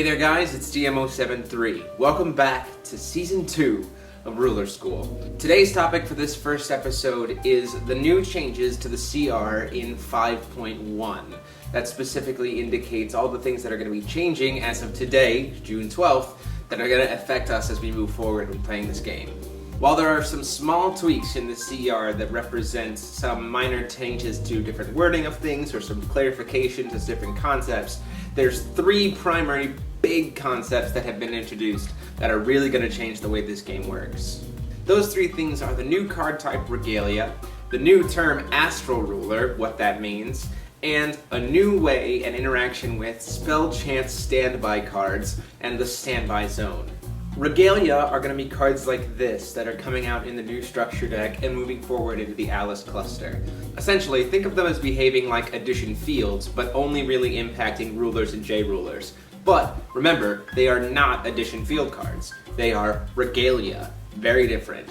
Hey there guys, it's DMO73. Welcome back to Season 2 of Ruler School. Today's topic for this first episode is the new changes to the CR in 5.1. That specifically indicates all the things that are going to be changing as of today, June 12th, that are going to affect us as we move forward when playing this game. While there are some small tweaks in the CR that represent some minor changes to different wording of things or some clarifications of different concepts, there's three primary big concepts that have been introduced that are really going to change the way this game works. Those three things are the new card type Regalia, the new term Astral Ruler, what that means, and a new way and interaction with Spell Chance standby cards and the standby zone. Regalia are going to be cards like this that are coming out in the new structure deck and moving forward into the Alice cluster. Essentially, think of them as behaving like addition fields, but only really impacting rulers and J-rulers. But remember, they are not addition field cards. They are Regalia. Very different.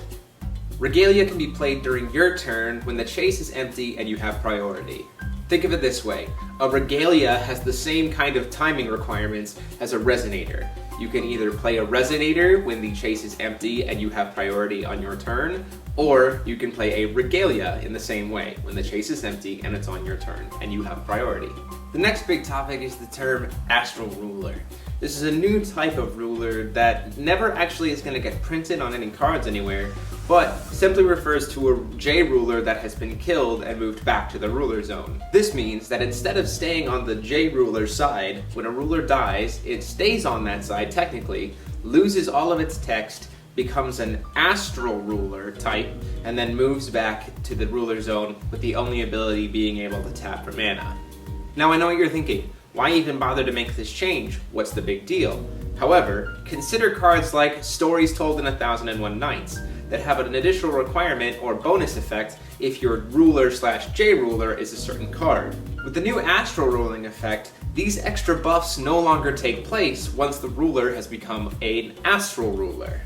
Regalia can be played during your turn when the chase is empty and you have priority. Think of it this way. A Regalia has the same kind of timing requirements as a Resonator. You can either play a Resonator when the chase is empty and you have priority on your turn, or you can play a Regalia in the same way, when the chase is empty and it's on your turn and you have priority. The next big topic is the term Astral Ruler. This is a new type of ruler that never actually is going to get printed on any cards anywhere, but simply refers to a J-ruler that has been killed and moved back to the ruler zone. This means that instead of staying on the J-ruler side, when a ruler dies, it stays on that side technically, loses all of its text, becomes an Astral Ruler type, and then moves back to the ruler zone with the only ability being able to tap for mana. Now I know what you're thinking. Why even bother to make this change? What's the big deal? However, consider cards like Stories Told in 1001 Nights that have an additional requirement or bonus effect if your ruler/J-ruler is a certain card. With the new Astral Ruling effect, these extra buffs no longer take place once the ruler has become an Astral Ruler.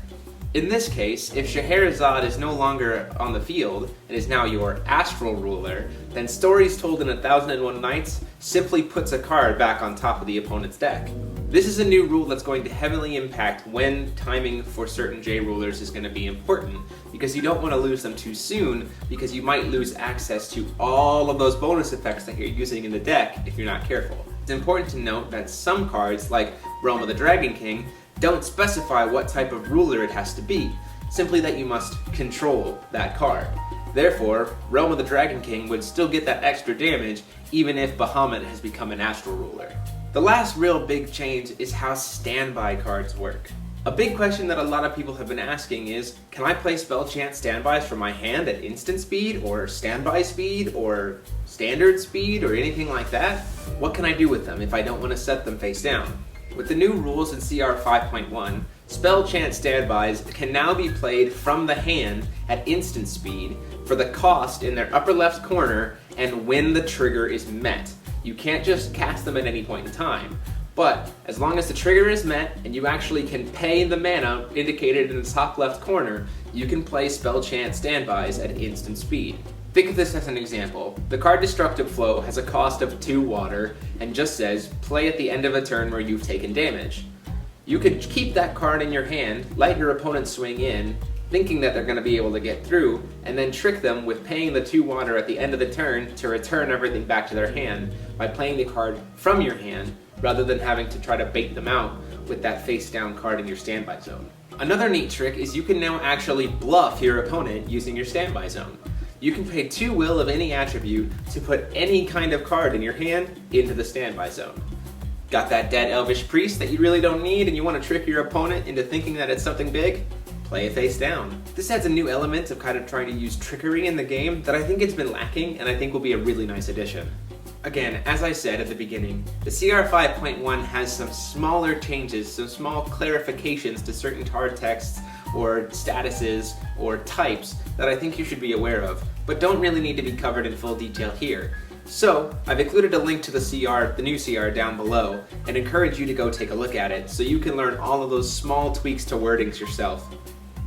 In this case, if Scheherazade is no longer on the field and is now your Astral Ruler, then Stories Told in 1001 Nights simply puts a card back on top of the opponent's deck. This is a new rule that's going to heavily impact when timing for certain J-rulers is going to be important, because you don't want to lose them too soon, because you might lose access to all of those bonus effects that you're using in the deck if you're not careful. It's important to note that some cards, like Realm of the Dragon King, don't specify what type of ruler it has to be, simply that you must control that card. Therefore, Realm of the Dragon King would still get that extra damage even if Bahamut has become an Astral Ruler. The last real big change is how standby cards work. A big question that a lot of people have been asking is, can I play Spell Chance standbys from my hand at instant speed, or standby speed, or standard speed, or anything like that? What can I do with them if I don't want to set them face down? With the new rules in CR 5.1, Spell Chance standbys can now be played from the hand at instant speed for the cost in their upper left corner and when the trigger is met. You can't just cast them at any point in time, but as long as the trigger is met and you actually can pay the mana indicated in the top left corner, you can play Spell Chance standbys at instant speed. Think of this as an example. The card Destructive Flow has a cost of 2 water and just says, play at the end of a turn where you've taken damage. You could keep that card in your hand, let your opponent swing in, thinking that they're going to be able to get through, and then trick them with paying the 2 water at the end of the turn to return everything back to their hand by playing the card from your hand, rather than having to try to bait them out with that face down card in your standby zone. Another neat trick is you can now actually bluff your opponent using your standby zone. You can pay 2 will of any attribute to put any kind of card in your hand into the standby zone. Got that dead Elvish Priest that you really don't need and you want to trick your opponent into thinking that it's something big? Play it face down. This adds a new element of kind of trying to use trickery in the game that I think it's been lacking and I think will be a really nice addition. Again, as I said at the beginning, the CR 5.1 has some smaller changes, some small clarifications to certain card texts or statuses or types that I think you should be aware of, but don't really need to be covered in full detail here. So, I've included a link to the new CR down below, and encourage you to go take a look at it so you can learn all of those small tweaks to wordings yourself.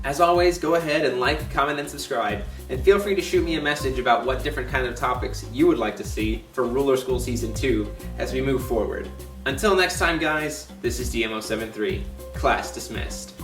As always, go ahead and like, comment, and subscribe, and feel free to shoot me a message about what different kind of topics you would like to see for Ruler School Season 2 as we move forward. Until next time, guys, this is DMO73. Class dismissed.